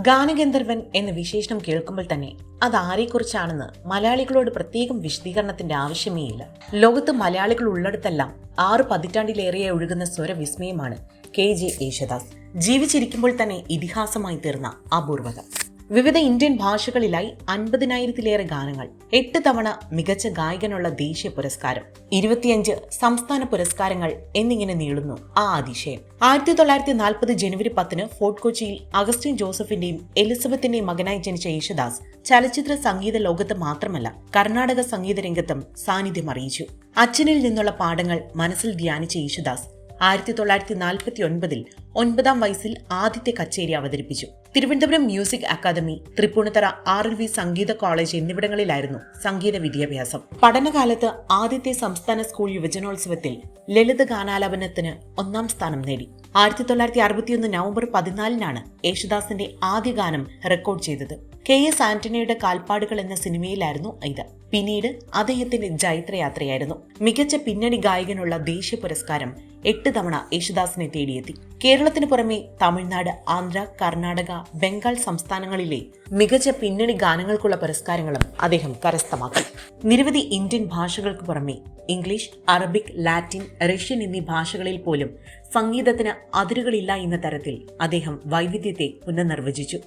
ഗാനഗന്ധർവൻ എന്ന വിശേഷണം കേൾക്കുമ്പോൾ തന്നെ അത് ആരെക്കുറിച്ചാണെന്ന് മലയാളികളോട് പ്രത്യേകം വിശദീകരണത്തിന്റെ ആവശ്യമേയില്ല. ലോകത്ത് മലയാളികൾ ഉള്ളിടത്തെല്ലാം 6 പതിറ്റാണ്ടിലേറെ ഒഴുകുന്ന സ്വരവിസ്മയമാണ് KJ യേശുദാസ്. ജീവിച്ചിരിക്കുമ്പോൾ തന്നെ ഇതിഹാസമായി തീർന്ന അപൂർവത. വിവിധ ഇന്ത്യൻ ഭാഷകളിലായി 50,000-ലേറെ ഗാനങ്ങൾ, 8 തവണ മികച്ച ഗായകനുള്ള ദേശീയ പുരസ്കാരം, 25 സംസ്ഥാന പുരസ്കാരങ്ങൾ എന്നിങ്ങനെ നീളുന്നു ആ അതിശയം. 1940 ജനുവരി 10 ഫോർട്ട് കൊച്ചിയിൽ അഗസ്റ്റിൻ ജോസഫിന്റെയും എലിസബത്തിന്റെയും മകനായി ജനിച്ച യേശുദാസ് ചലച്ചിത്ര സംഗീത ലോകത്ത് മാത്രമല്ല കർണാടക സംഗീത രംഗത്തും സാന്നിധ്യം അറിയിച്ചു. അച്ഛനിൽ നിന്നുള്ള പാഠങ്ങൾ മനസ്സിൽ ധ്യാനിച്ച യേശുദാസ് 1949 9-ാം വയസ്സിൽ ആദ്യത്തെ കച്ചേരി അവതരിപ്പിച്ചു. Thiruvananthapuram music academy, Thrippunithura RLV സംഗീത കോളേജ് എന്നിവിടങ്ങളിലായിരുന്നു സംഗീത വിദ്യാഭ്യാസം. പഠനകാലത്ത് ആദ്യത്തെ സംസ്ഥാന സ്കൂൾ യുവജനോത്സവത്തിൽ ലളിത ഗാനാലാപനത്തിന് 1-ാം സ്ഥാനം നേടി. 1961 നവംബർ 14-നാണ് യേശുദാസിന്റെ ആദ്യ ഗാനം റെക്കോർഡ് ചെയ്തത്. KS ആന്റണിയുടെ കാൽപ്പാടുകൾ എന്ന സിനിമയിലായിരുന്നു ഇത്. പിന്നീട് അദ്ദേഹത്തിന്റെ ജൈത്രയാത്രയായിരുന്നു. മികച്ച പിന്നണി ഗായകനുള്ള ദേശീയ പുരസ്കാരം 8 തവണ യേശുദാസിനെ തേടിയെത്തി. കേരളത്തിന് പുറമെ തമിഴ്നാട്, ആന്ധ്ര, കർണാടക, ബംഗാൾ സംസ്ഥാനങ്ങളിലെ മികച്ച പിന്നണി ഗാനങ്ങൾക്കുള്ള പുരസ്കാരങ്ങളും അദ്ദേഹം കരസ്ഥമാക്കി. നിരവധി ഇന്ത്യൻ ഭാഷകൾക്ക് പുറമെ ഇംഗ്ലീഷ്, അറബിക്, ലാറ്റിൻ, റഷ്യൻ എന്നീ ഭാഷകളിൽ പോലും സംഗീതത്തിന് അതിരുകളില്ല എന്ന തരത്തിൽ അദ്ദേഹം വൈവിധ്യത്തെ പുനർനിർവചിച്ചു.